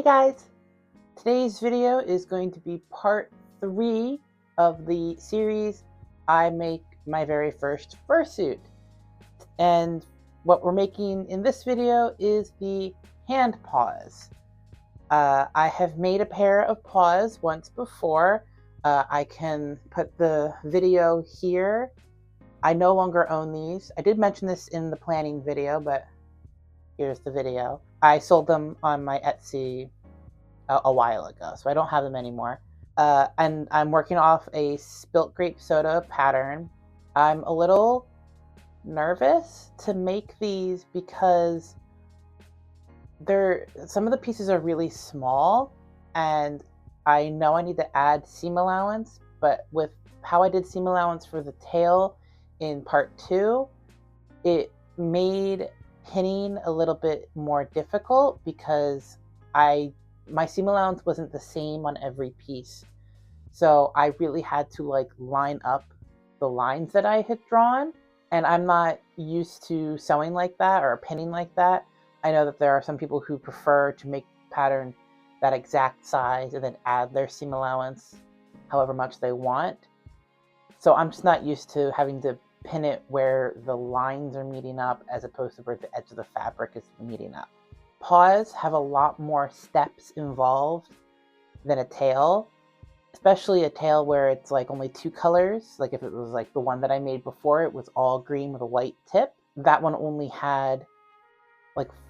guys! Today's video is going to be part 3 of the series I make my very first fursuit. And what we're making in this video is the hand paws. I have made a pair of paws once before. I can put the video here. I no longer own these. I did mention this in the planning video, but here's the video. I sold them on my Etsy a while ago, so I don't have them anymore. And I'm working off a spilt grape soda pattern. I'm a little nervous to make these because some of the pieces are really small, and I know I need to add seam allowance, but with how I did seam allowance for the tail in part 2, it made pinning a little bit more difficult because my seam allowance wasn't the same on every piece. So I really had to line up the lines that I had drawn, and I'm not used to sewing like that or pinning like that. I know that there are some people who prefer to make pattern that exact size and then add their seam allowance however much they want. So I'm just not used to having to pin it where the lines are meeting up as opposed to where the edge of the fabric is meeting up. Paws have a lot more steps involved than a tail, especially a tail where it's only 2 colors. Like if it was the one that I made before, it was all green with a white tip. That one only had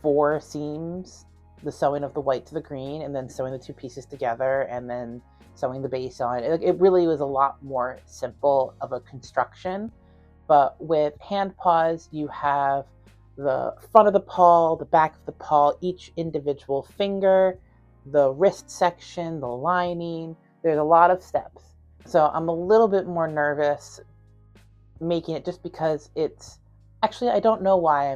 4 seams, the sewing of the white to the green, and then sewing the 2 pieces together, and then sewing the base on. It really was a lot more simple of a construction. But with hand paws, you have the front of the paw, the back of the paw, each individual finger, the wrist section, the lining. There's a lot of steps. So I'm a little bit more nervous making it just because it's actually, I don't know why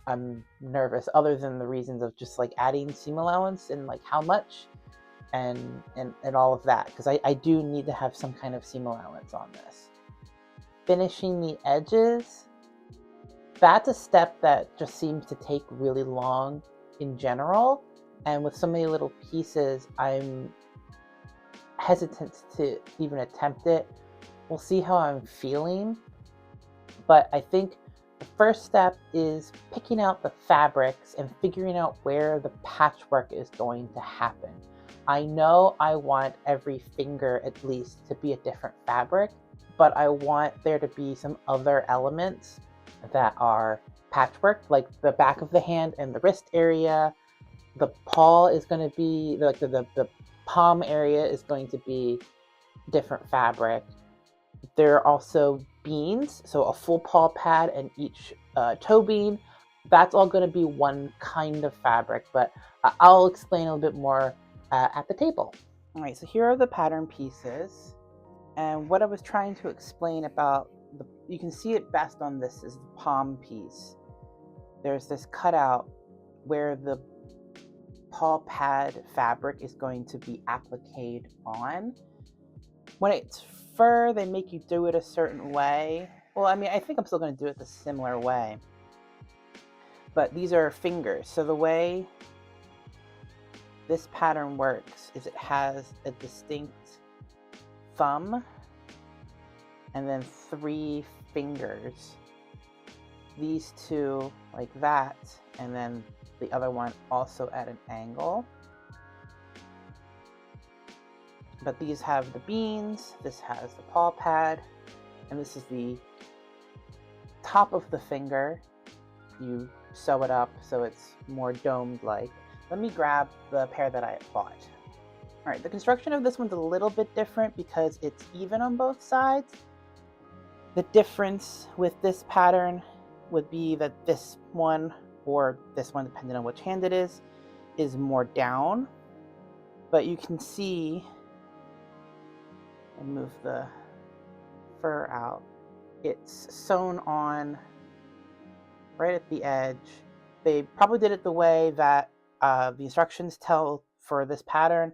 I'm nervous other than the reasons of just adding seam allowance and how much and all of that, because I do need to have some kind of seam allowance on this. Finishing the edges, that's a step that just seems to take really long in general, and with so many little pieces I'm hesitant to even attempt it. We'll see how I'm feeling, but I think the first step is picking out the fabrics and figuring out where the patchwork is going to happen. I know I want every finger at least to be a different fabric, but I want there to be some other elements that are patchwork, like the back of the hand and the wrist area. The paw is going to be, the palm area is going to be different fabric. There are also beans, so a full paw pad and each toe bean. That's all going to be one kind of fabric, but I'll explain a little bit more at the table. All right, so here are the pattern pieces. And what I was trying to explain about, you can see it best on this, is the palm piece. There's this cutout where the paw pad fabric is going to be appliqued on. When it's fur, they make you do it a certain way. Well, I mean, I think I'm still going to do it the similar way. But these are fingers. So the way this pattern works is it has a distinct thumb and then 3 fingers. These 2 like that, and then the other one also at an angle. But these have the beans, this has the paw pad, and this is the top of the finger. You sew it up so it's more domed-like. Let me grab the pair that I bought. All right, the construction of this one's a little bit different because it's even on both sides. The difference with this pattern would be that this one, or this one depending on which hand it is more down. But you can see, and move the fur out, it's sewn on right at the edge. They probably did it the way that the instructions tell for this pattern.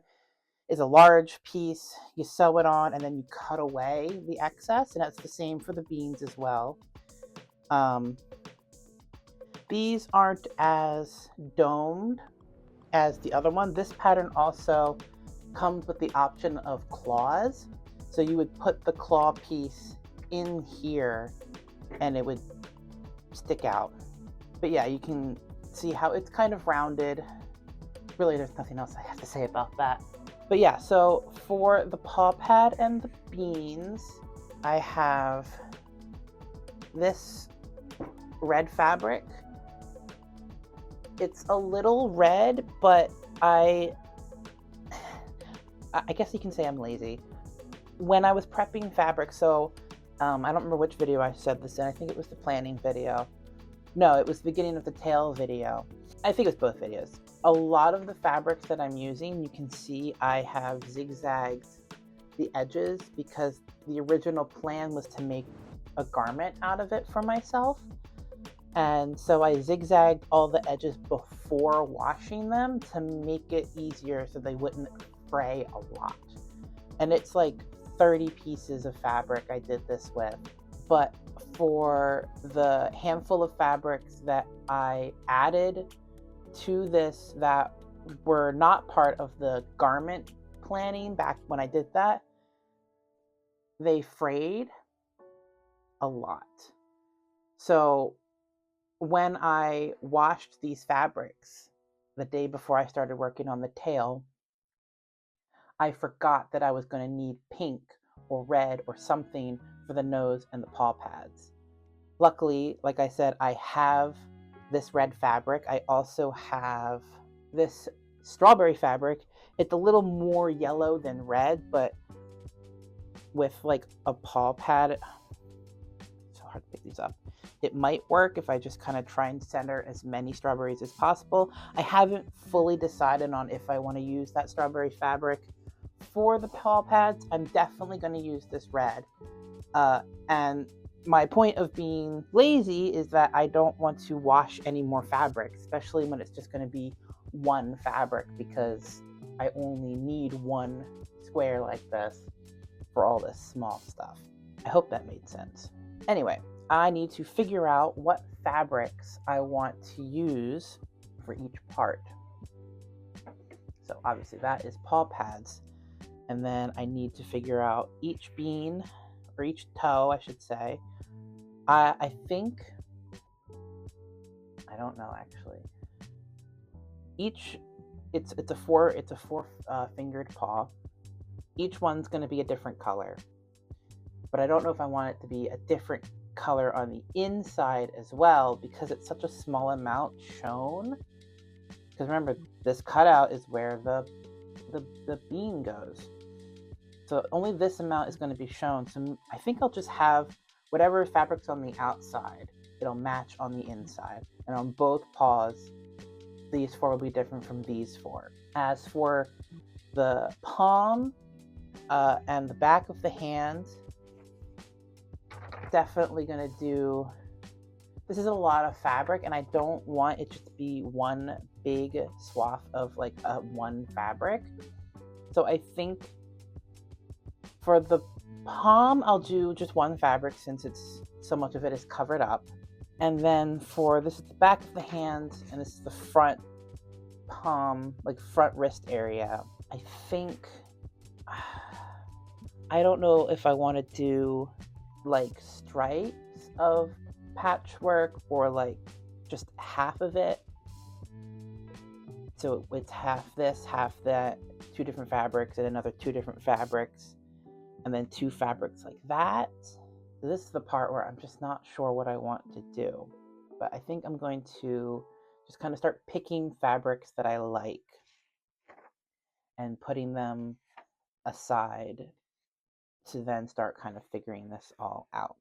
Is a large piece, you sew it on, and then you cut away the excess, and that's the same for the beans as well. These aren't as domed as the other one. This pattern also comes with the option of claws. So you would put the claw piece in here and it would stick out. But yeah, you can see how it's kind of rounded. Really, there's nothing else I have to say about that. But yeah, so for the paw pad and the beans, I have this red fabric. It's a little red, but I guess you can say I'm lazy. When I was prepping fabric, so I don't remember which video I said this in. I think it was the planning video. No, it was the beginning of the tail video. I think it was both videos. A lot of the fabrics that I'm using, you can see I have zigzagged the edges because the original plan was to make a garment out of it for myself. And so I zigzagged all the edges before washing them to make it easier so they wouldn't fray a lot. And it's like 30 pieces of fabric I did this with. But for the handful of fabrics that I added to this that were not part of the garment planning back when I did that, they frayed a lot. So when I washed these fabrics the day before I started working on the tail, I forgot that I was going to need pink or red or something for the nose and the paw pads. Luckily, like I said, I have this red fabric. I also have this strawberry fabric. It's a little more yellow than red, but with like a paw pad, it's so hard to pick these up. It might work if I just kind of try and center as many strawberries as possible. I haven't fully decided on if I want to use that strawberry fabric for the paw pads. I'm definitely going to use this red. And my point of being lazy is that I don't want to wash any more fabric, especially when it's just going to be one fabric, because I only need one square like this for all this small stuff. I hope that made sense. Anyway, I need to figure out what fabrics I want to use for each part. So obviously that is paw pads. And then I need to figure out each bean, or each toe, I should say. I think, I don't know actually. It's a four fingered paw. Each one's going to be a different color. But I don't know if I want it to be a different color on the inside as well, because it's such a small amount shown. Because remember, this cutout is where the bean goes. So only this amount is going to be shown. So I think I'll just have whatever fabric's on the outside, it'll match on the inside. And on both paws, these four will be different from these four. As for the palm and the back of the hand, definitely going to do, this is a lot of fabric and I don't want it just to be one big swath of like one fabric. So I think for the palm, I'll do just one fabric since it's so much of it is covered up. And then for this is the back of the hand and this is the front palm, like front wrist area. I think, I don't know if I want to do like stripes of patchwork or like just half of it. So it's half this, half that, two different fabrics and another two different fabrics. And then two fabrics like that. This is the part where I'm just not sure what I want to do. But I think I'm going to just kind of start picking fabrics that I like and putting them aside to then start kind of figuring this all out.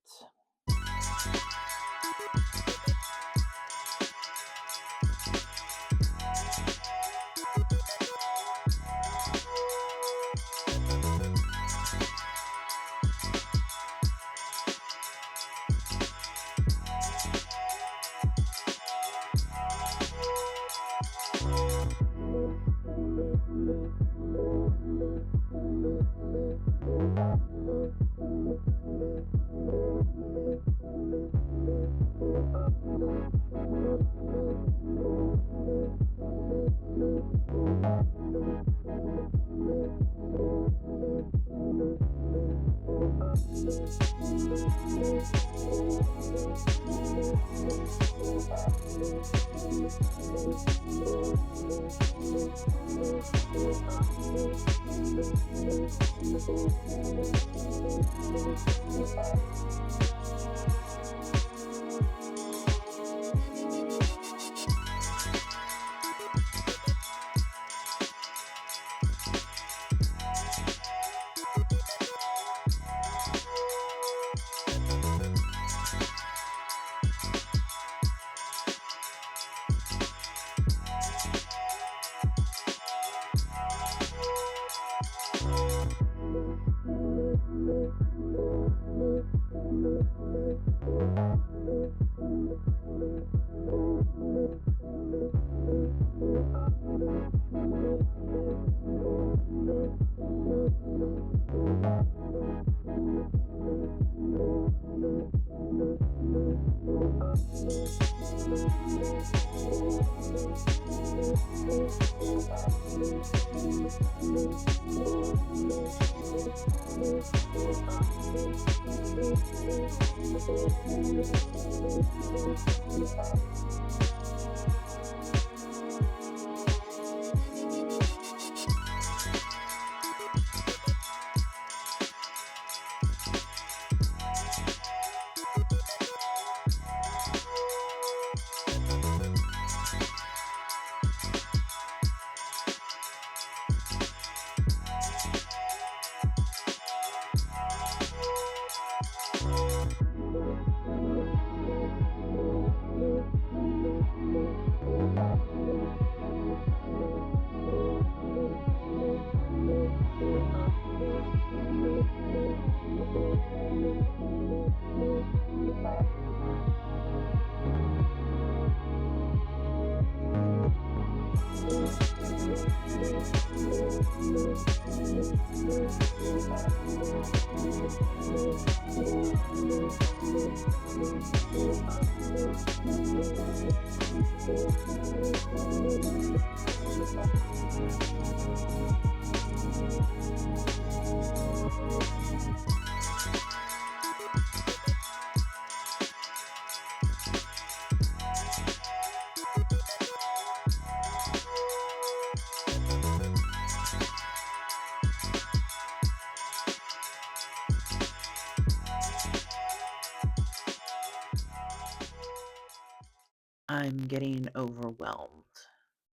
I'm getting overwhelmed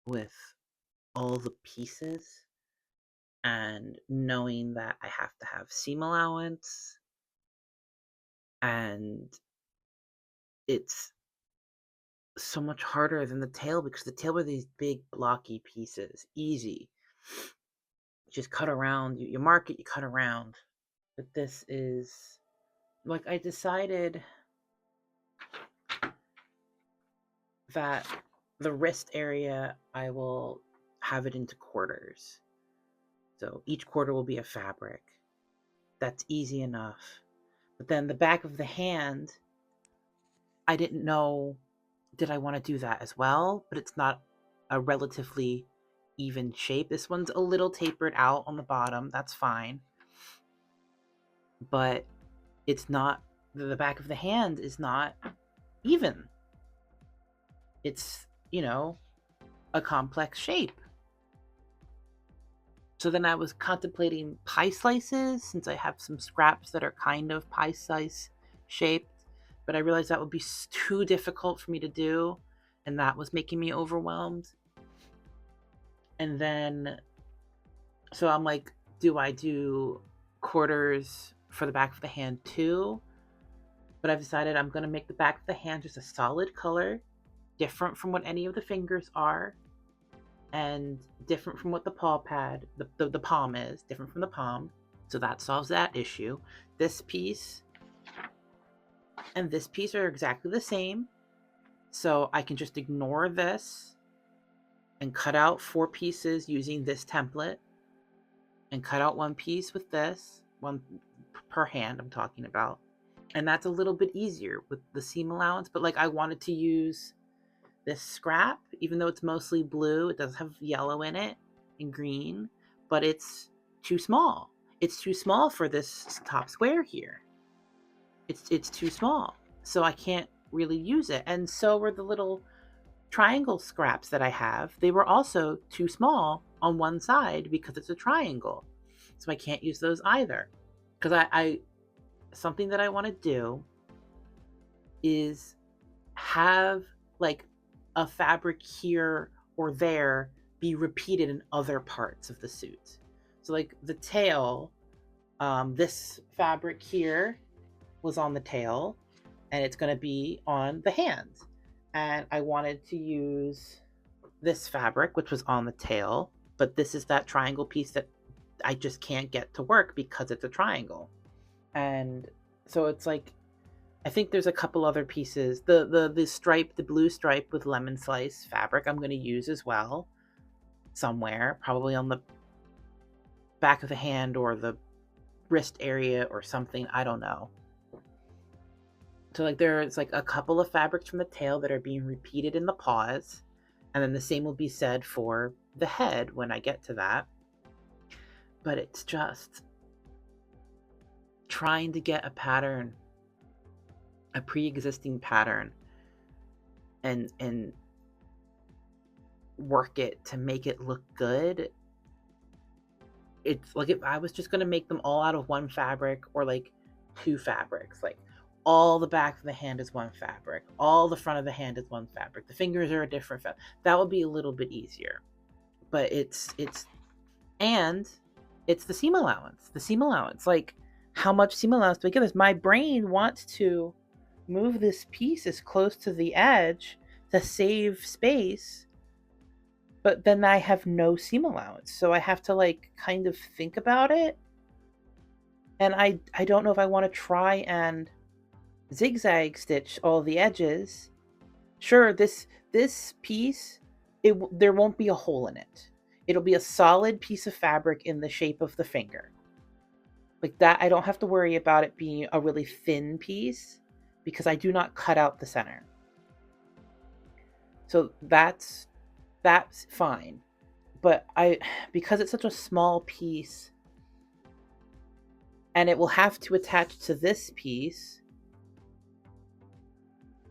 with all the pieces and knowing that I have to have seam allowance, and it's so much harder than the tail because the tail were these big blocky pieces. Easy. Just cut around, you mark it, you cut around. But this is like, I decided that the wrist area, I will have it into quarters. So each quarter will be a fabric. That's easy enough. But then the back of the hand, I didn't know, did I want to do that as well? But it's not a relatively even shape. This one's a little tapered out on the bottom. That's fine. But it's not, the back of the hand is not even. It's, a complex shape. So then I was contemplating pie slices, since I have some scraps that are kind of pie slice shaped, but I realized that would be too difficult for me to do, and that was making me overwhelmed. And then, so I'm like, do I do quarters for the back of the hand too? But I've decided I'm going to make the back of the hand just a solid color, different from what any of the fingers are, and different from what the paw pad, the palm is, different from the palm. So that solves that issue. This piece and this piece are exactly the same. So I can just ignore this and cut out 4 pieces using this template, and cut out 1 piece with this, 1 per hand I'm talking about. And that's a little bit easier with the seam allowance, but like, I wanted to use this scrap, even though it's mostly blue, it does have yellow in it and green, but it's too small. It's too small for this top square here. It's too small. So I can't really use it. And so were the little triangle scraps that I have. They were also too small on one side because it's a triangle. So I can't use those either. Because I something that I want to do is have like a fabric here or there be repeated in other parts of the suit. So like the tail, this fabric here was on the tail, and it's going to be on the hands. And I wanted to use this fabric, which was on the tail, but this is that triangle piece that I just can't get to work because it's a triangle. And so it's like, I think there's a couple other pieces. The blue stripe with lemon slice fabric I'm going to use as well somewhere, probably on the back of the hand or the wrist area or something. I don't know. So like there's like a couple of fabrics from the tail that are being repeated in the paws, and then the same will be said for the head when I get to that. But it's just trying to get a pattern, a pre-existing pattern, and work it to make it look good. It's like if I was just going to make them all out of one fabric, or like two fabrics, like all the back of the hand is one fabric, all the front of the hand is one fabric, the fingers are a different fabric, that would be a little bit easier. But it's the seam allowance, like how much seam allowance do I give this? My brain wants to move this piece as close to the edge to save space, but then I have no seam allowance, so I have to like kind of think about it. And I don't know if I want to try and zigzag stitch all the edges. Sure, this piece, there won't be a hole in it. It'll be a solid piece of fabric in the shape of the finger. Like that, I don't have to worry about it being a really thin piece because I do not cut out the center. So that's fine. But because it's such a small piece and it will have to attach to this piece,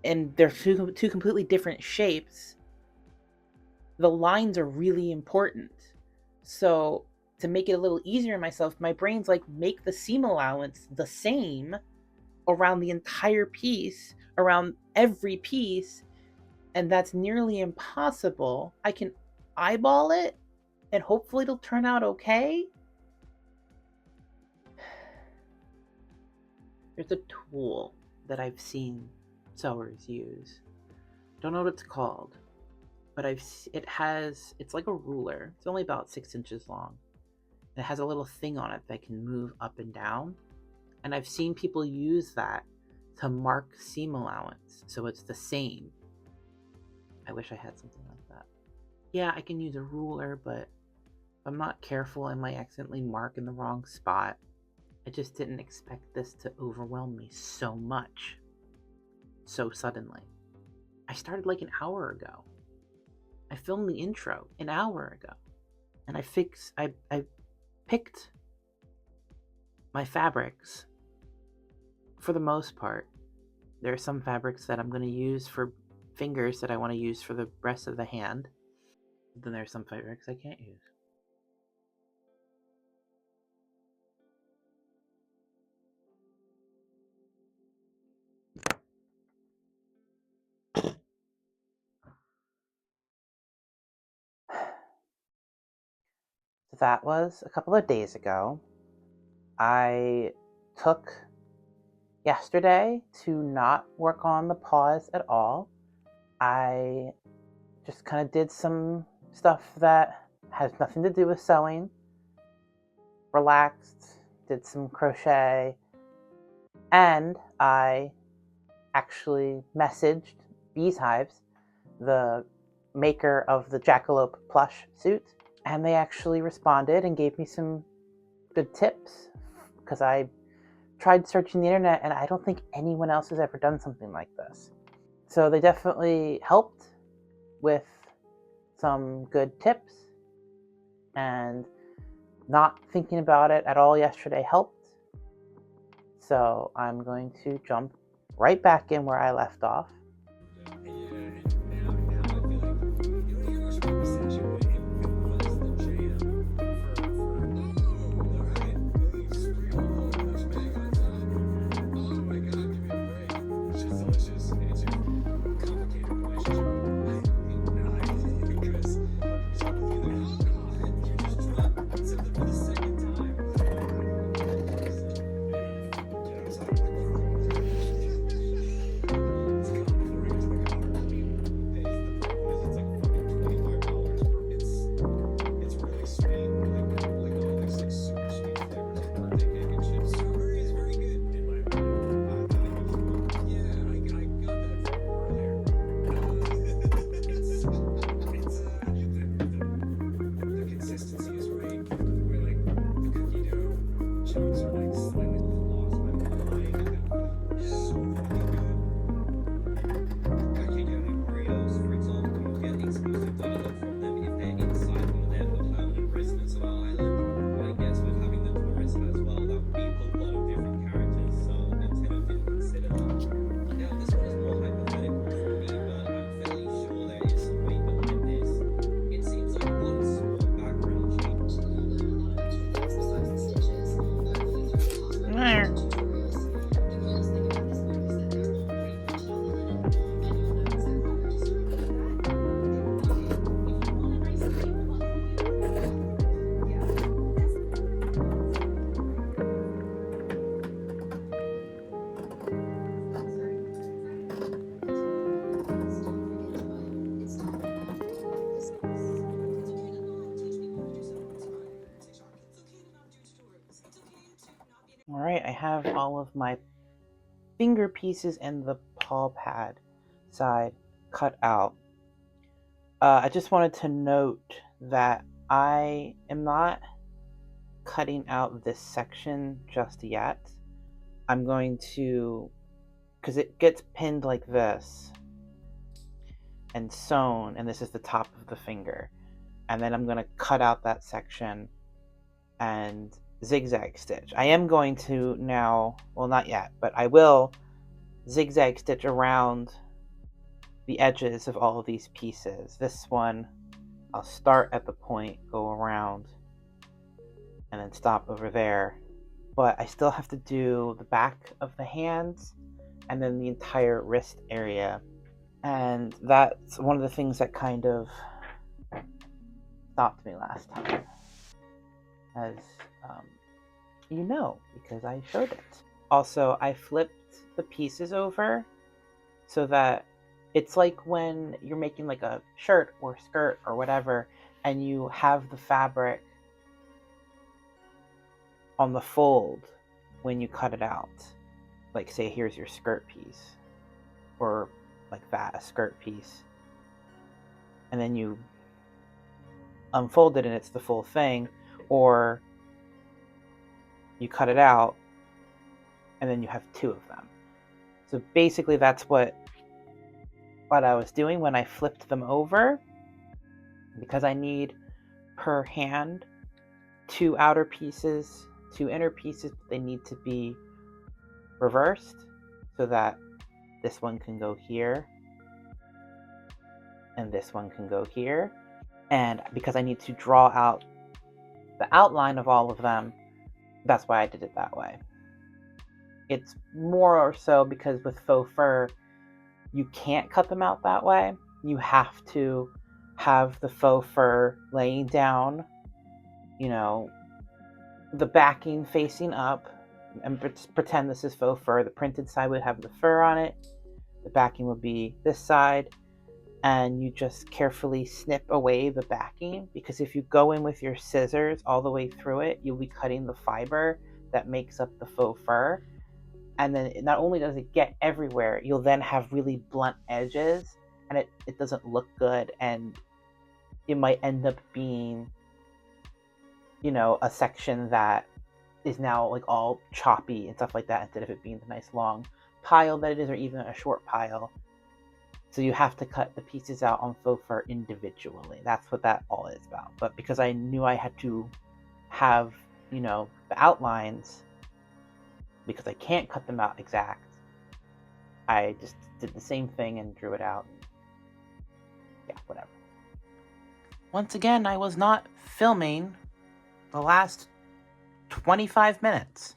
and they're two completely different shapes, the lines are really important. So to make it a little easier on myself, my brain's like, make the seam allowance the same around the entire piece, around every piece, and that's nearly impossible. I can eyeball it and hopefully it'll turn out okay. There's a tool that I've seen sewers use. Don't know what it's called, but it's like a ruler. It's only about 6 inches long. It has a little thing on it that can move up and down. And I've seen people use that to mark seam allowance, so it's the same. I wish I had something like that. Yeah, I can use a ruler, but if I'm not careful, I might accidentally mark in the wrong spot. I just didn't expect this to overwhelm me so much, so suddenly. I started like an hour ago. I filmed the intro an hour ago, and I picked my fabrics for the most part. There are some fabrics that I'm going to use for fingers that I want to use for the rest of the hand. Then there's some fabrics I can't use. That was a couple of days ago. I took yesterday to not work on the paws at all. I just kind of did some stuff that has nothing to do with sewing, relaxed, did some crochet, and I actually messaged Beeshives, the maker of the Jackalope plush suit, and they actually responded and gave me some good tips, because I tried searching the internet and I don't think anyone else has ever done something like this. So they definitely helped with some good tips, and not thinking about it at all yesterday helped. So I'm going to jump right back in where I left off. have all of my finger pieces and the paw pad side cut out. I just wanted to note that I am not cutting out this section just yet. I'm going to, because it gets pinned like this and sewn, and this is the top of the finger. And then I'm going to cut out that section and zigzag stitch. I am going to now, well, not yet, but I will zigzag stitch around the edges of all of these pieces. This one, I'll start at the point, go around, and then stop over there. But I still have to do the back of the hands and then the entire wrist area. And that's one of the things that kind of stopped me last time, as you know, because I showed it. Also, I flipped the pieces over so that it's like when you're making like a shirt or skirt or whatever, and you have the fabric on the fold when you cut it out. Like, say, here's your skirt piece, or like that, a skirt piece. And then you unfold it and it's the full thing, or you cut it out and then you have two of them. So basically that's what I was doing when I flipped them over, because I need per hand 2 outer pieces, 2 inner pieces, but they need to be reversed so that this one can go here and this one can go here. And because I need to draw out the outline of all of them, that's why I did it that way. It's more or so because with faux fur, you can't cut them out that way. You have to have the faux fur laying down, you know, the backing facing up, and pretend this is faux fur. The printed side would have the fur on it. The backing would be this side. And you just carefully snip away the backing, because if you go in with your scissors all the way through it, you'll be cutting the fiber that makes up the faux fur. And then not only does it get everywhere, you'll then have really blunt edges, and it doesn't look good, and it might end up being, you know, a section that is now like all choppy and stuff like that, instead of it being the nice long pile that it is, or even a short pile. So you have to cut the pieces out on faux fur individually. That's what that all is about. But because I knew I had to have, you know, the outlines, because I can't cut them out exact, I just did the same thing and drew it out. Yeah, whatever. Once again, I was not filming the last 25 minutes.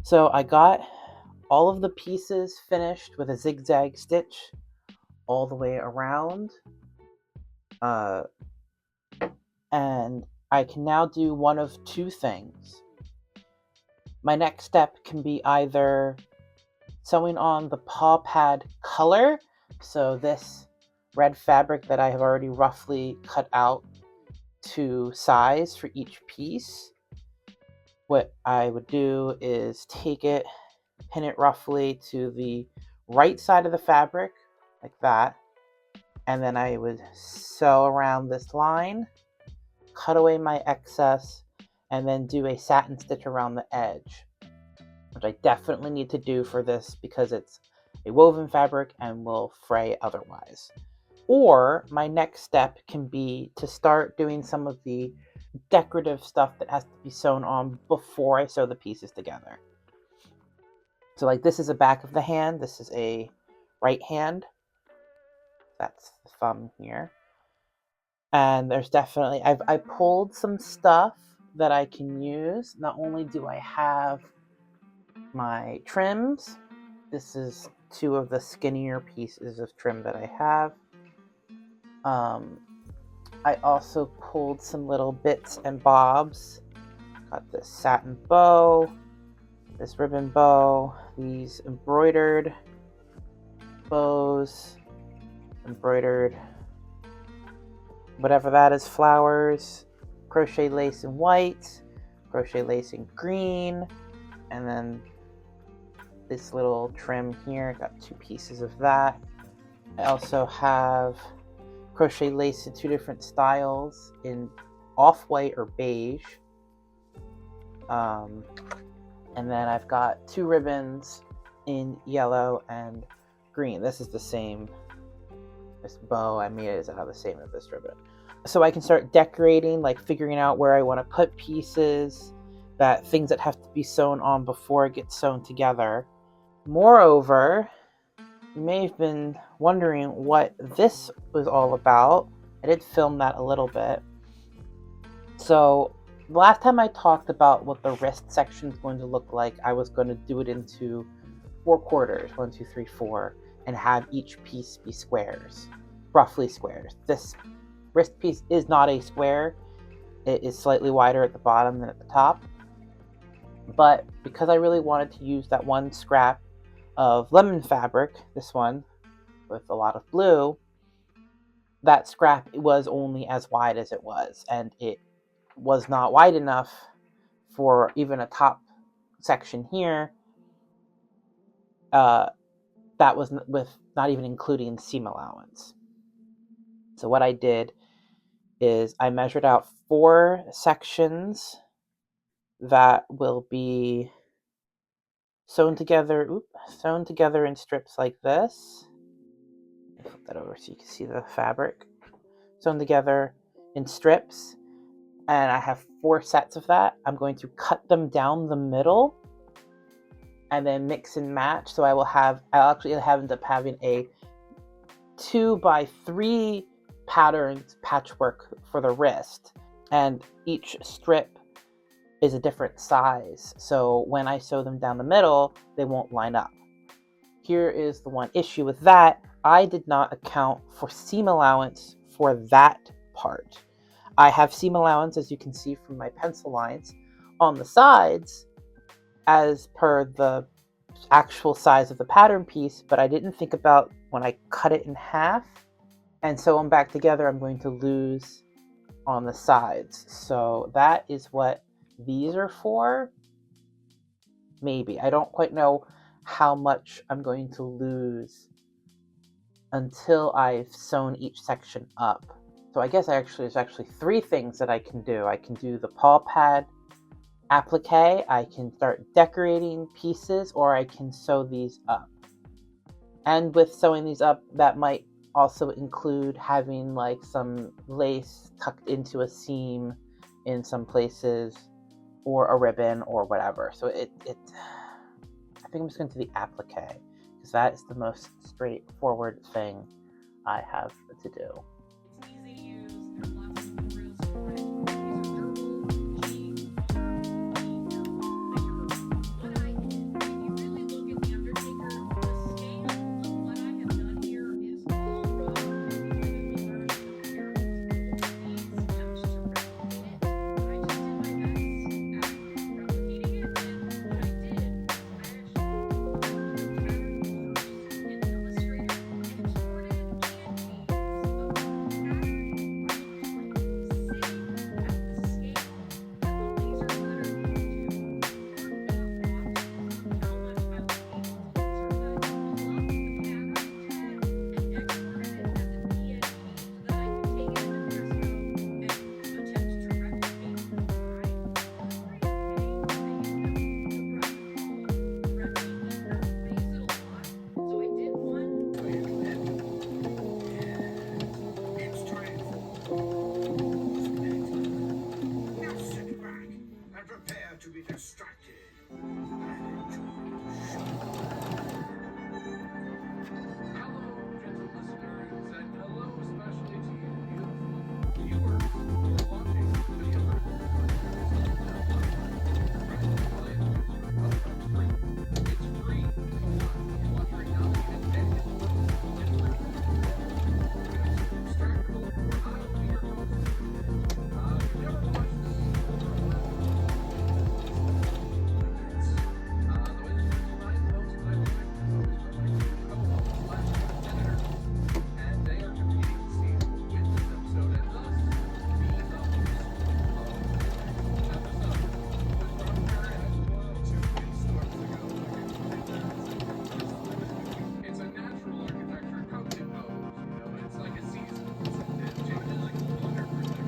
So I got all of the pieces finished with a zigzag stitch all the way around. And I can now do one of two things. My next step can be either sewing on the paw pad color, so this red fabric that I have already roughly cut out to size for each piece. What I would do is take it, pin it roughly to the right side of the fabric, like that, and then I would sew around this line, cut away my excess, and then do a satin stitch around the edge, which I definitely need to do for this because it's a woven fabric and will fray otherwise. Or my next step can be to start doing some of the decorative stuff that has to be sewn on before I sew the pieces together. So like this is a back of the hand, this is a right hand, that's the thumb here. And there's definitely, I pulled some stuff that I can use. Not only do I have my trims, this is 2 of the skinnier pieces of trim that I have. I also pulled some little bits and bobs. Got this satin bow, this ribbon bow, these embroidered bows, embroidered whatever that is, flowers, crochet lace in white, crochet lace in green, and then this little trim here, got 2 pieces of that. I also have crochet lace in 2 different styles, in off-white or beige. And then I've got 2 ribbons in yellow and green. This is the same. This bow, I made it out of the same as this ribbon. So I can start decorating, like figuring out where I want to put pieces, things that have to be sewn on before it gets sewn together. Moreover, you may have been wondering what this was all about. I did film that a little bit. So last time I talked about what the wrist section is going to look like, I was going to do it into 4 quarters, 1, 2, 3, 4, and have each piece be squares, roughly squares. This wrist piece is not a square. It is slightly wider at the bottom than at the top. But because I really wanted to use that one scrap of lemon fabric, this one with a lot of blue, that scrap was only as wide as it was, and it was not wide enough for even a top section here. That was with not even including the seam allowance. So what I did is I measured out 4 sections that will be sewn together in strips like this. Let me flip that over so you can see the fabric. Sewn together in strips, and I have 4 sets of that. I'm going to cut them down the middle and then mix and match. So I'll actually end up having a 2x3 patterns patchwork for the wrist, and each strip is a different size. So when I sew them down the middle, they won't line up. Here is the one issue with that. I did not account for seam allowance for that part. I have seam allowance, as you can see from my pencil lines, on the sides as per the actual size of the pattern piece, but I didn't think about when I cut it in half and sew them back together, I'm going to lose on the sides. So that is what these are for. Maybe. I don't quite know how much I'm going to lose until I've sewn each section up. So I guess there's actually 3 things that I can do. I can do the paw pad applique, I can start decorating pieces, or I can sew these up. And with sewing these up, that might also include having like some lace tucked into a seam in some places, or a ribbon or whatever. So I think I'm just going to the applique because that is the most straightforward thing I have to do. It's easy to use. There's lots of tutorials for it. These are durable, cheap, what I did, if you really look at the Undertaker, the scale of what I have done here is all raw. If you look at the version here, these texture replicated. I just did my best at replicating it, and what I did, I actually patterned first in Illustrator and exported and used Prepare to be distracted and enjoy the show. Hello, gentle listeners, and hello especially to you, beautiful viewers who are watching the video version. It's free to watch right now, and it's free. Distractible, I will be your host. If you've never watched this before, the way this works tonight, the host and I will pick my co-host / editor, and they are competing to see who will win this episode, and thus be the host of this episode. With Ron Perrin, 2 windstorms ago, it's a natural architecture comes and goes, you know, it's like a season. It changes like a weather protection.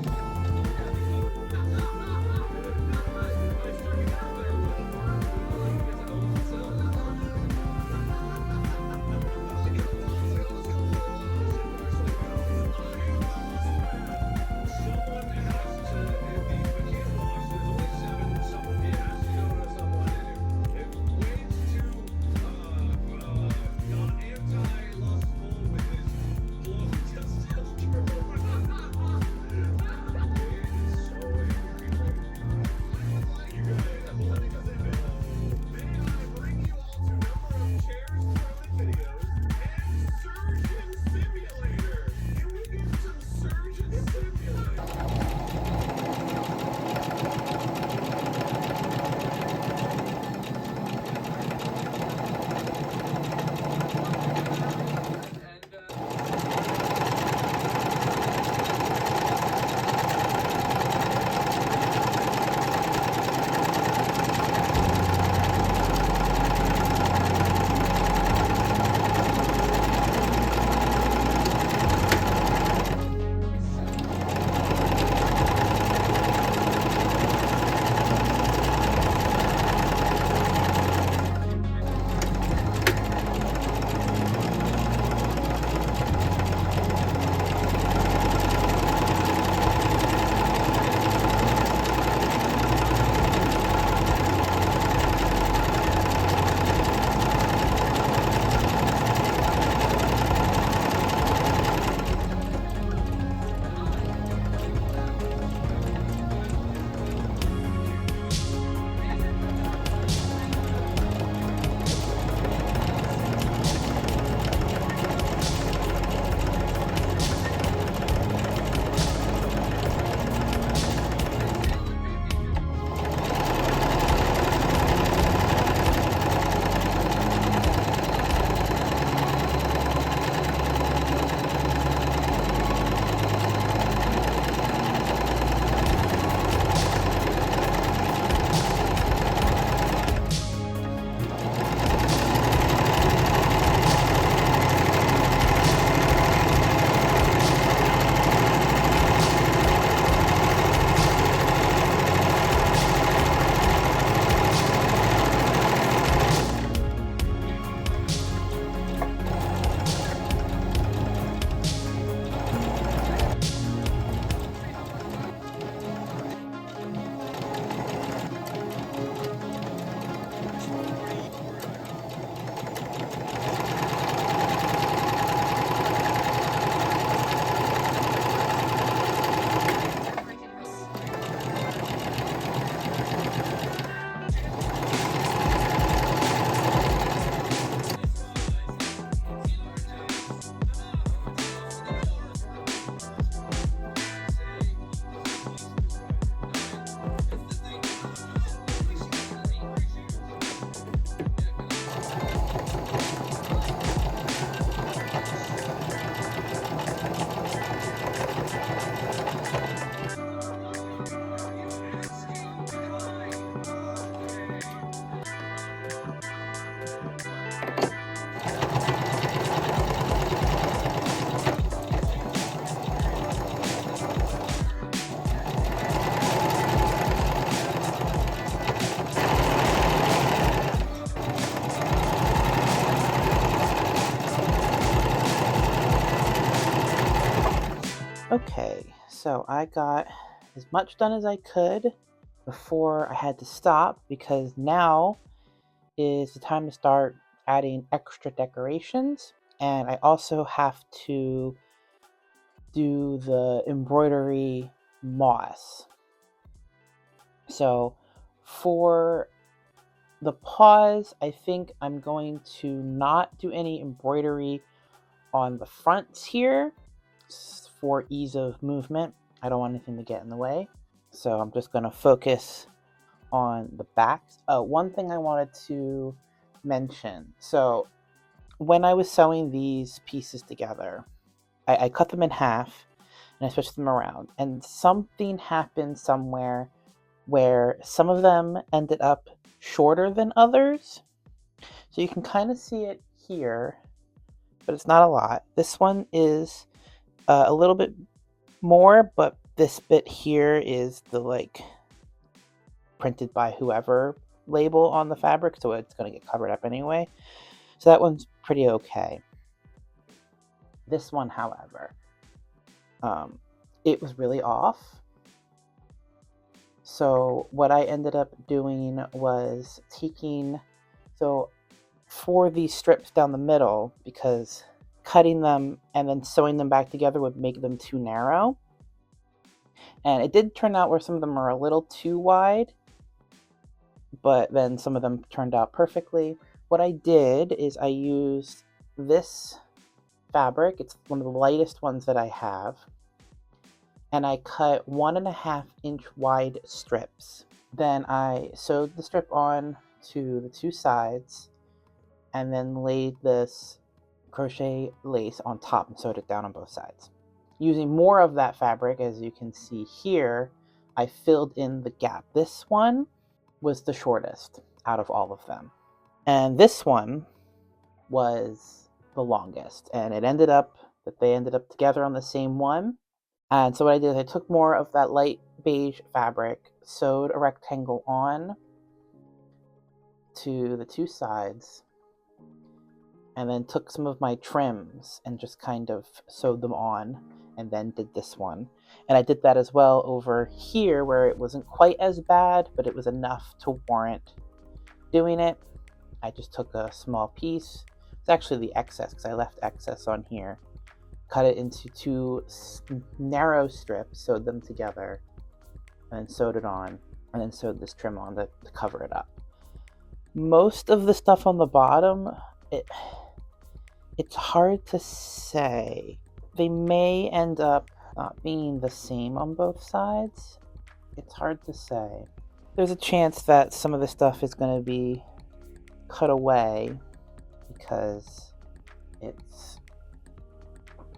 Okay, so I got as much done as I could before I had to stop because now is the time to start adding extra decorations. And I also have to do the embroidery moss. So for the paws, I think I'm going to not do any embroidery on the fronts here for ease of movement. I don't want anything to get in the way. So I'm just going to focus on the backs. One thing I wanted to mention. So when I was sewing these pieces together, I cut them in half and I switched them around. And something happened somewhere where some of them ended up shorter than others. So you can kind of see it here, but it's not a lot. This one is a little bit more, but this bit here is the like printed by whoever label on the fabric, so it's going to get covered up anyway. So that one's pretty okay. This one, however, it was really off. So what I ended up doing was so for these strips down the middle, because cutting them and then sewing them back together would make them too narrow. And it did turn out where some of them are a little too wide, but then some of them turned out perfectly. What I did is I used this fabric. It's one of the lightest ones that I have. And I cut 1.5 inch wide strips. Then I sewed the strip on to the two sides and then laid this crochet lace on top and sewed it down on both sides. Using more of that fabric, as you can see here, I filled in the gap. This one was the shortest out of all of them. And this one was the longest. And it ended up that they ended up together on the same one. And so what I did is I took more of that light beige fabric, sewed a rectangle on to the two sides, and then took some of my trims and just kind of sewed them on, and then did this one. And I did that as well over here where it wasn't quite as bad, but it was enough to warrant doing it. I just took a small piece. It's actually the excess because I left excess on here. Cut it into two narrow strips, sewed them together, and then sewed it on, and then sewed this trim on to cover it up. Most of the stuff on the bottom, it's hard to say. They may end up not being the same on both sides. It's hard to say. There's a chance that some of the stuff is going to be cut away because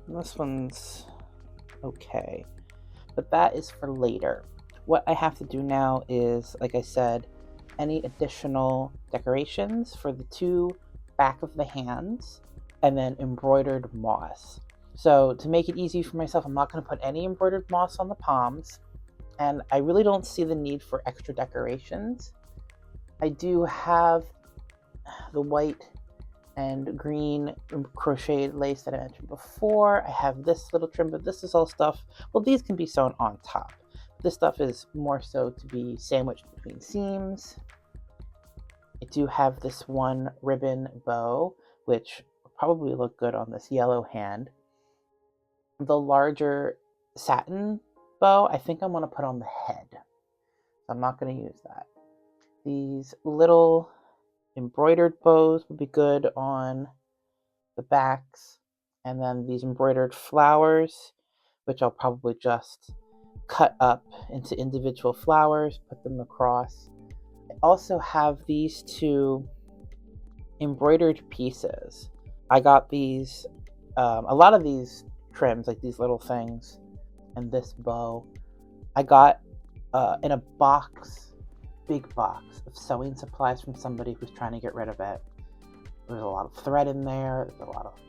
this one's okay, but that is for later. What I have to do now is, like I said, any additional decorations for the two back of the hands and then embroidered moss. So to make it easy for myself, I'm not going to put any embroidered moss on the palms, and I really don't see the need for extra decorations. I do have the white and green crocheted lace that I mentioned before. I have this little trim, but this is all stuff, well, these can be sewn on top. This stuff is more so to be sandwiched between seams. I do have this one ribbon bow, which will probably look good on this yellow hand. The larger satin bow, I think I'm going to put on the head. So I'm not going to use that. These little embroidered bows would be good on the backs, and then these embroidered flowers, which I'll probably just cut up into individual flowers, put them across. I also have these two embroidered pieces. I got these, a lot of these trims, like these little things, and this bow, I got in a box, big box of sewing supplies from somebody who's trying to get rid of it. There's a lot of thread in there. There's a lot of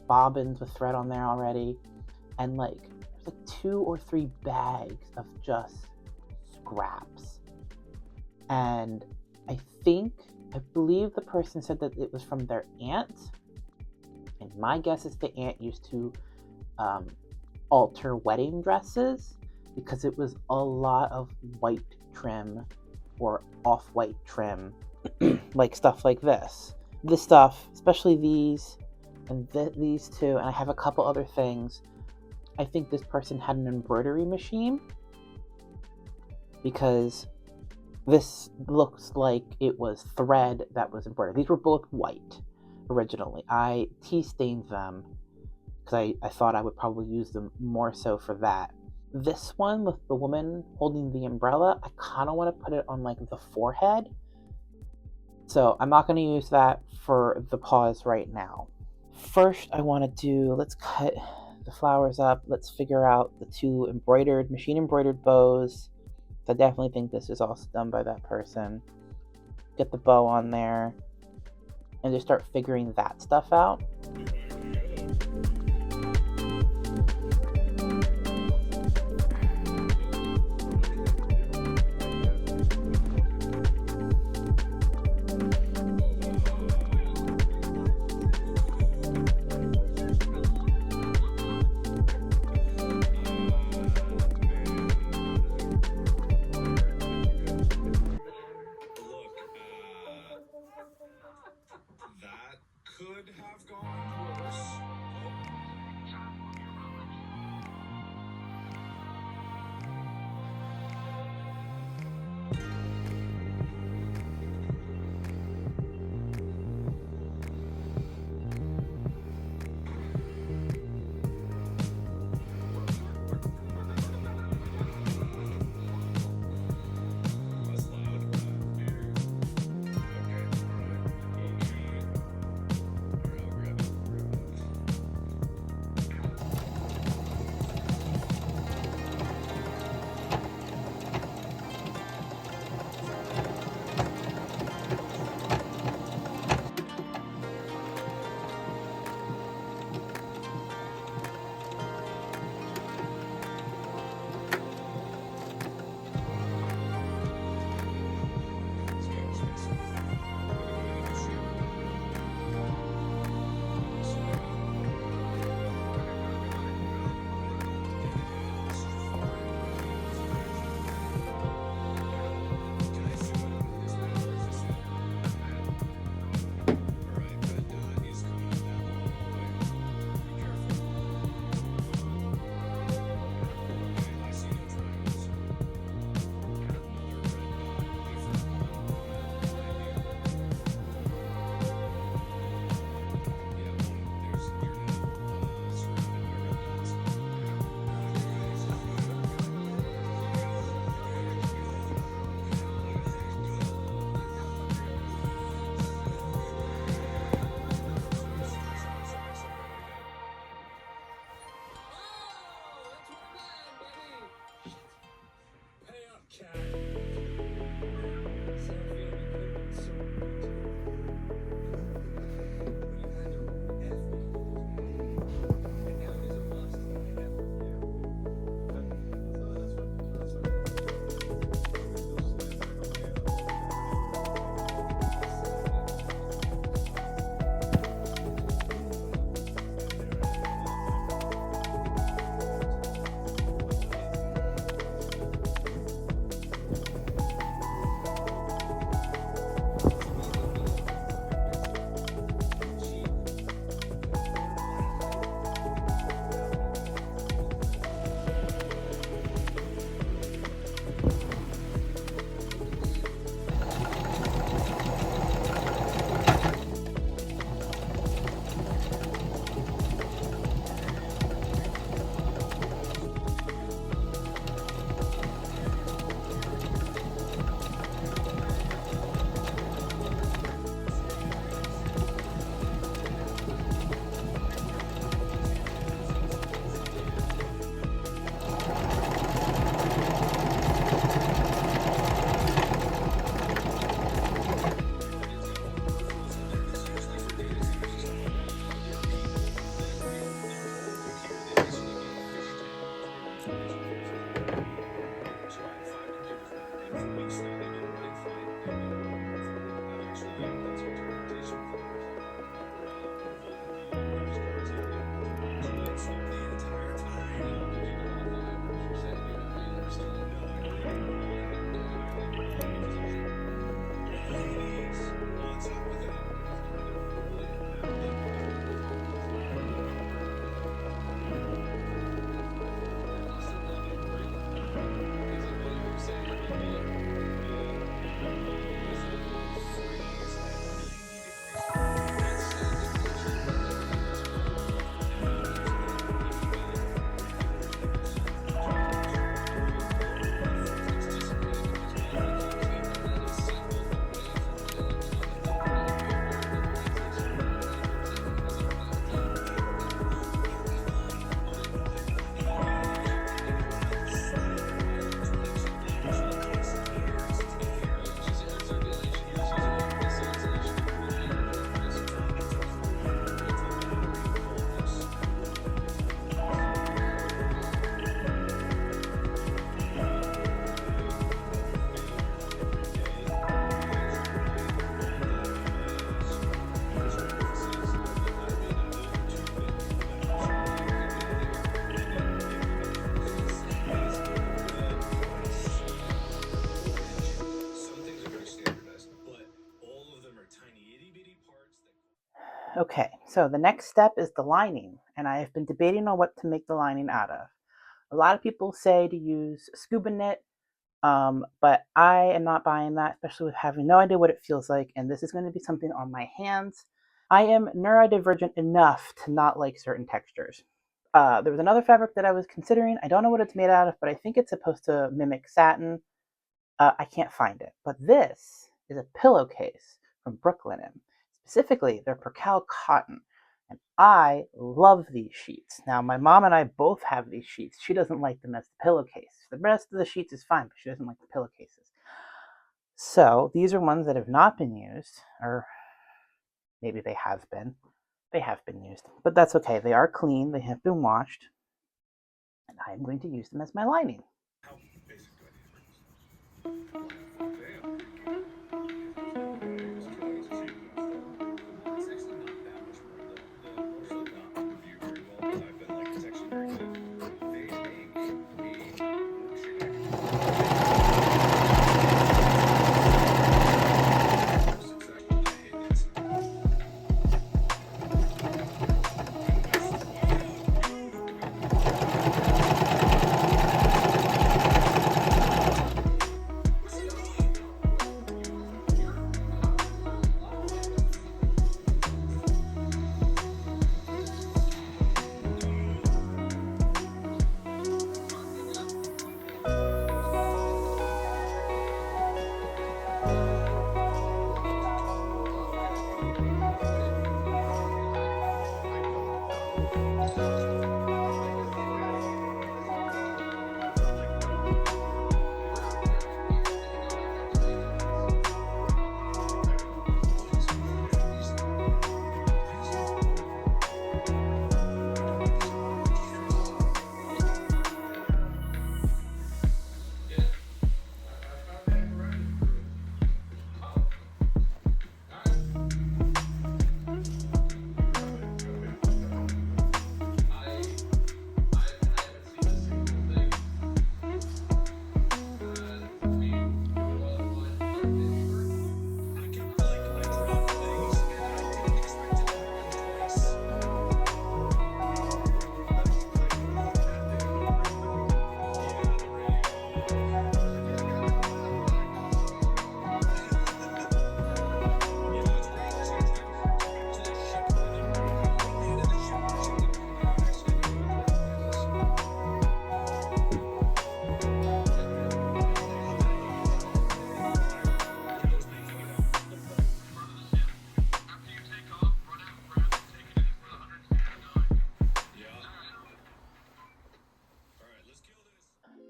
bobbins with thread on there already. And there's 2 or 3 bags of just scraps. And I believe the person said that it was from their aunt. And my guess is the aunt used to alter wedding dresses because it was a lot of white trim or off-white trim, like stuff like this. This stuff, especially these and these two, and I have a couple other things. I think this person had an embroidery machine, because this looks like it was thread that was embroidered. These were both white originally. I tea stained them because I thought I would probably use them more so for that. This one with the woman holding the umbrella, I kind of want to put it on like the forehead. So I'm not going to use that for the paws right now. First, I want to do, let's cut the flowers up. Let's figure out the two machine embroidered bows. I definitely think this is also done by that person. Get the bow on there and just start figuring that stuff out. That could have gone worse. Okay, so the next step is the lining, and I have been debating on what to make the lining out of. A lot of people say to use scuba knit, but I am not buying that, especially with having no idea what it feels like, and this is going to be something on my hands. I am neurodivergent enough to not like certain textures. There was another fabric that I was considering. I don't know what it's made out of, but I think it's supposed to mimic satin. I can't find it. But this is a pillowcase from Brooklinen. Specifically, they're percale cotton. And I love these sheets. Now, my mom and I both have these sheets. She doesn't like them as the pillowcase. The rest of the sheets is fine, but she doesn't like the pillowcases. So these are ones that have not been used, or maybe they have been. They have been used, but that's okay. They are clean. They have been washed. And I'm going to use them as my lining. How basic do I need to bring this? It's actually not that much more. The photos did not review very well, but I've been like, it's actually very good. They make a milkshake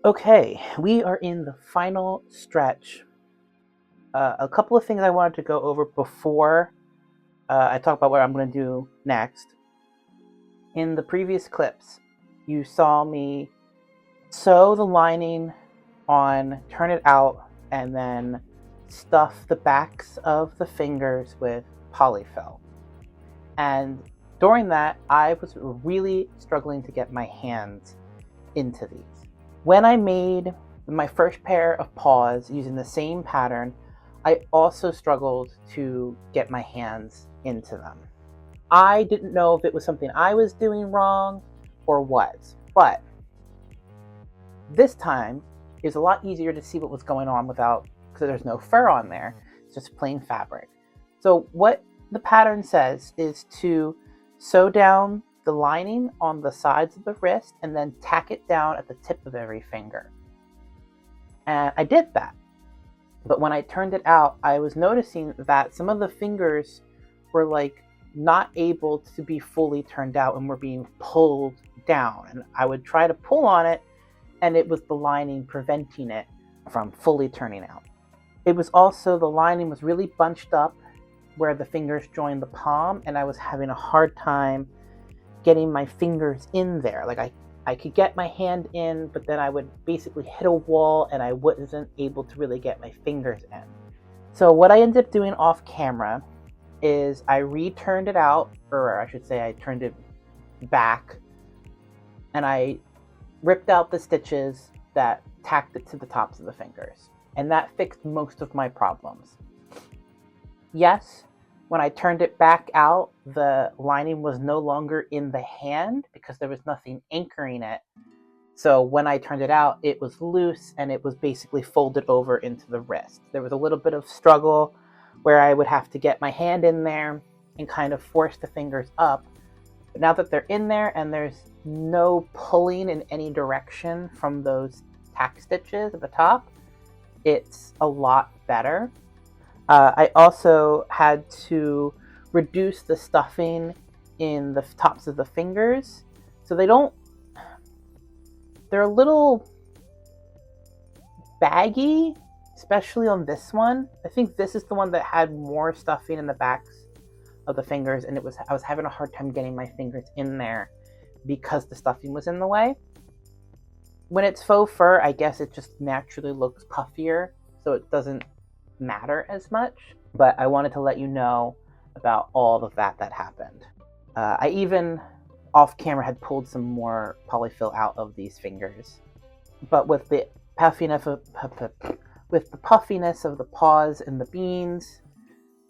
Okay, we are in the final stretch. A couple of things I wanted to go over before I talk about what I'm going to do next. In the previous clips, you saw me sew the lining on, turn it out, and then stuff the backs of the fingers with polyfill. And during that, I was really struggling to get my hands into these. When I made my first pair of paws using the same pattern, I also struggled to get my hands into them. I didn't know if it was something I was doing wrong or what, but this time it was a lot easier to see what was going on without, because there's no fur on there, it's just plain fabric. So what the pattern says is to sew down the lining on the sides of the wrist and then tack it down at the tip of every finger. And I did that. But when I turned it out, I was noticing that some of the fingers were like not able to be fully turned out and were being pulled down. And I would try to pull on it, and it was the lining preventing it from fully turning out. It was also, the lining was really bunched up where the fingers joined the palm, and I was having a hard time getting my fingers in there. Like I could get my hand in, but then I would basically hit a wall and I wasn't able to really get my fingers in. So what I ended up doing off camera is I returned it out, or I should say I turned it back, and I ripped out the stitches that tacked it to the tops of the fingers. And that fixed most of my problems. Yes, When I turned it back out, the lining was no longer in the hand because there was nothing anchoring it. So when I turned it out, it was loose and it was basically folded over into the wrist. There was a little bit of struggle where I would have to get my hand in there and kind of force the fingers up. But now that they're in there and there's no pulling in any direction from those tack stitches at the top, it's a lot better. I also had to reduce the stuffing in the tops of the fingers so they're a little baggy, especially on this one. I think this is the one that had more stuffing in the backs of the fingers, and I was having a hard time getting my fingers in there because the stuffing was in the way. When it's faux fur, I guess it just naturally looks puffier, so it doesn't matter as much. But I wanted to let you know about all of that happened. I even off camera had pulled some more polyfill out of these fingers, but with the puffiness of the paws and the beans,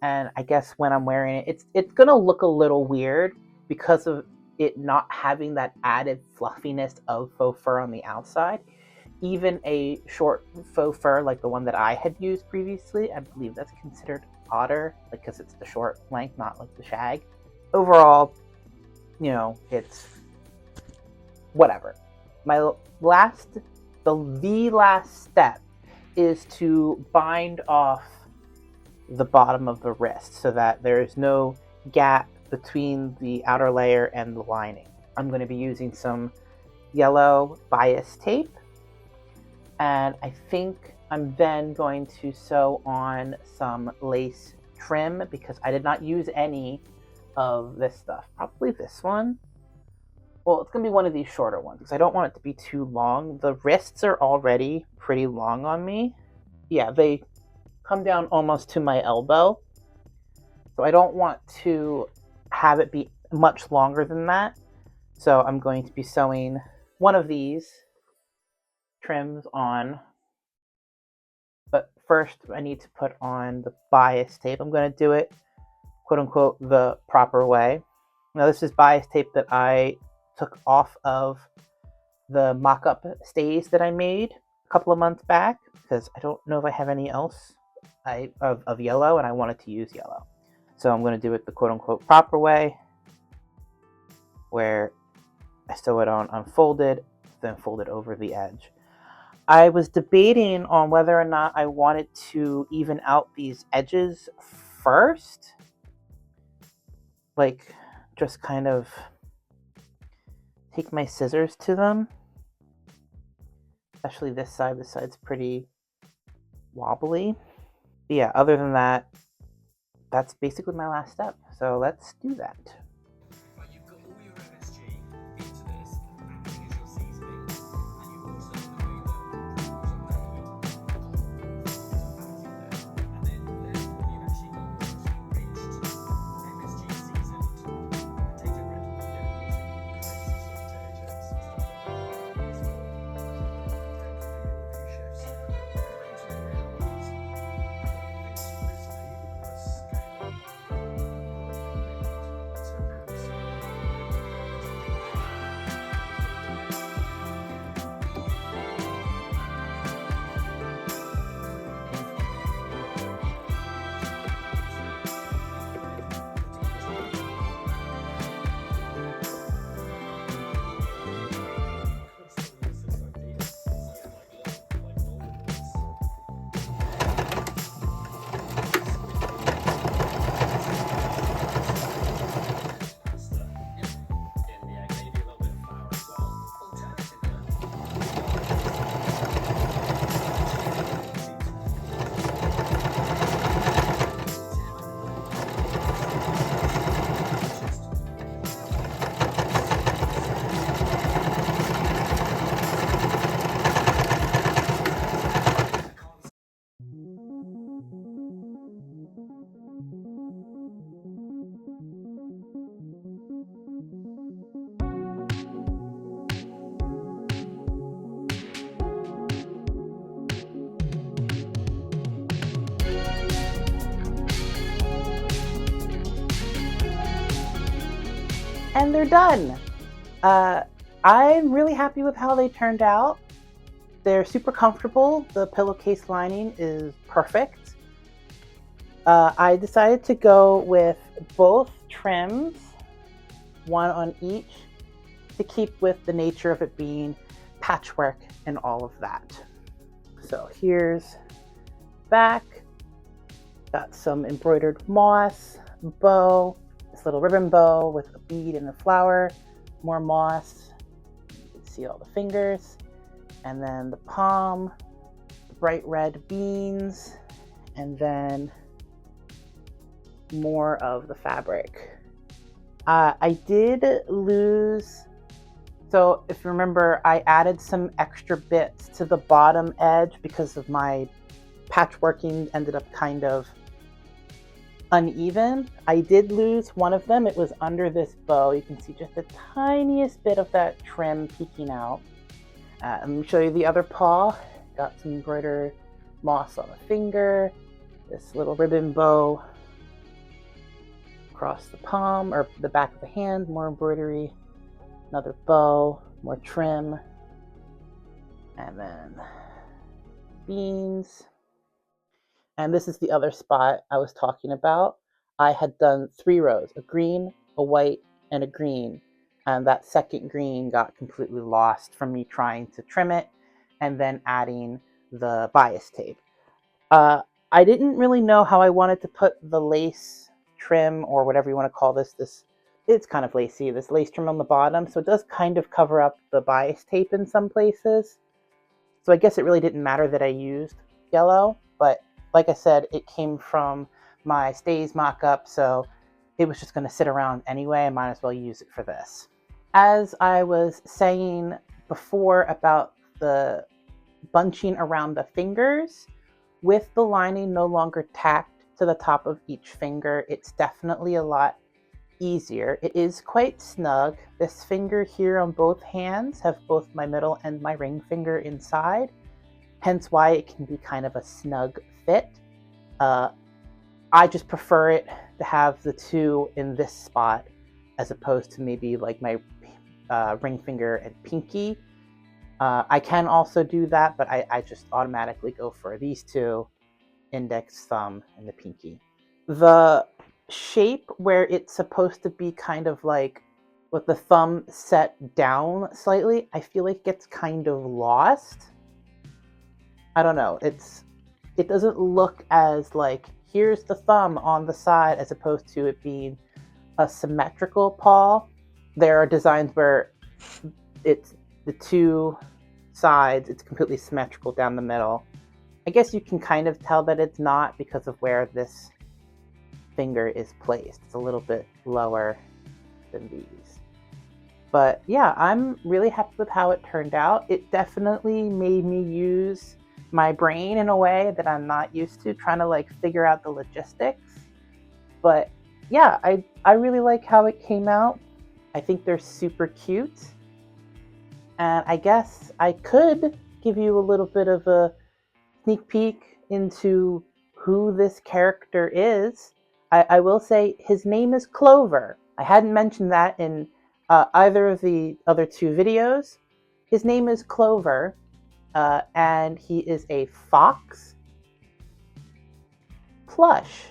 and I guess when I'm wearing it, it's gonna look a little weird because of it not having that added fluffiness of faux fur on the outside. Even a short faux fur like the one that I had used previously, I believe that's considered otter, because it's the short length, not like the shag. Overall, it's whatever. The last step is to bind off the bottom of the wrist so that there is no gap between the outer layer and the lining. I'm going to be using some yellow bias tape, and I think I'm then going to sew on some lace trim because I did not use any of this stuff. Probably this one. Well, it's going to be one of these shorter ones because I don't want it to be too long. The wrists are already pretty long on me. Yeah, they come down almost to my elbow. So I don't want to have it be much longer than that. So I'm going to be sewing one of these trims on. But first I need to put on the bias tape. I'm going to do it, quote unquote, the proper way. Now this is bias tape that I took off of the mock-up stays that I made a couple of months back because I don't know if I have any else of yellow, and I wanted to use yellow. So I'm going to do it the quote-unquote proper way, where I sew it on unfolded, then fold it over the edge. I was debating on whether or not I wanted to even out these edges first, like just kind of take my scissors to them, especially this side. This side's pretty wobbly. But yeah, other than that, that's basically my last step. So let's do that. Right, you've got all your MSG into this, acting as your seasoning, and you've also the way that and then therefore you've actually got enriched MSG seasoned potato bread. Using crazy sausages and stuff like that. As well. Review chefs claim to know how it is. This crispy scale. So and they're done. I'm really happy with how they turned out. They're super comfortable. The pillowcase lining is perfect. I decided to go with both trims, one on each, to keep with the nature of it being patchwork and all of that. So here's back. Got some embroidered moss, bow, this little ribbon bow with a bead and a flower, more moss. You can see all the fingers. And then the palm, the bright red beans, and then more of the fabric. I did lose, so if you remember, I added some extra bits to the bottom edge because of my patchworking ended up kind of uneven. I did lose one of them. It was under this bow. You can see just the tiniest bit of that trim peeking out. Let me show you the other paw. Got some embroidered moss on the finger, this little ribbon bow across the palm or the back of the hand, more embroidery, another bow, more trim, and then beans. And this is the other spot I was talking about. I had done 3 rows, a green, a white, and a green. And that second green got completely lost from me trying to trim it and then adding the bias tape. I didn't really know how I wanted to put the lace trim, or whatever you want to call this. It's kind of lacy, this lace trim on the bottom. So it does kind of cover up the bias tape in some places. So I guess it really didn't matter that I used yellow, but like I said, it came from my stays mock-up, so it was just going to sit around anyway. I might as well use it for this. As I was saying before about the bunching around the fingers, with the lining no longer tacked to the top of each finger, it's definitely a lot easier. It is quite snug. This finger here on both hands have both my middle and my ring finger inside, hence why it can be kind of a snug fit. I just prefer it to have the two in this spot as opposed to maybe like my ring finger and pinky. I can also do that, but I just automatically go for these two, index, thumb, and the pinky. The shape where it's supposed to be kind of like with the thumb set down slightly, I feel like gets kind of lost. I don't know. It doesn't look as like, here's the thumb on the side, as opposed to it being a symmetrical paw. There are designs where it's the two sides, it's completely symmetrical down the middle. I guess you can kind of tell that it's not because of where this finger is placed. It's a little bit lower than these. But yeah, I'm really happy with how it turned out. It definitely made me use my brain in a way that I'm not used to, trying to like figure out the logistics. But yeah, I really like how it came out. I think they're super cute. And I guess I could give you a little bit of a sneak peek into who this character is. I will say his name is Clover. I hadn't mentioned that in either of the other 2 videos. His name is Clover, and he is a fox plush.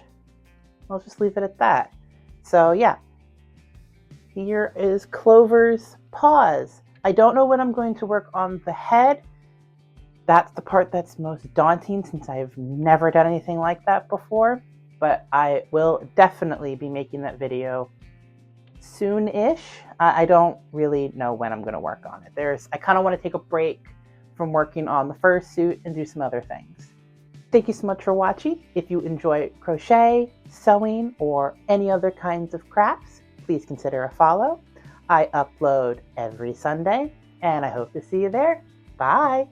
I'll just leave it at that. So yeah, here is Clover's paws. I don't know when I'm going to work on the head. That's the part that's most daunting since I've never done anything like that before. But I will definitely be making that video soon-ish. I don't really know when I'm going to work on it. I kind of want to take a break from working on the fursuit and do some other things. Thank you so much for watching. If you enjoy crochet, sewing, or any other kinds of crafts, please consider a follow. I upload every Sunday, and I hope to see you there. Bye!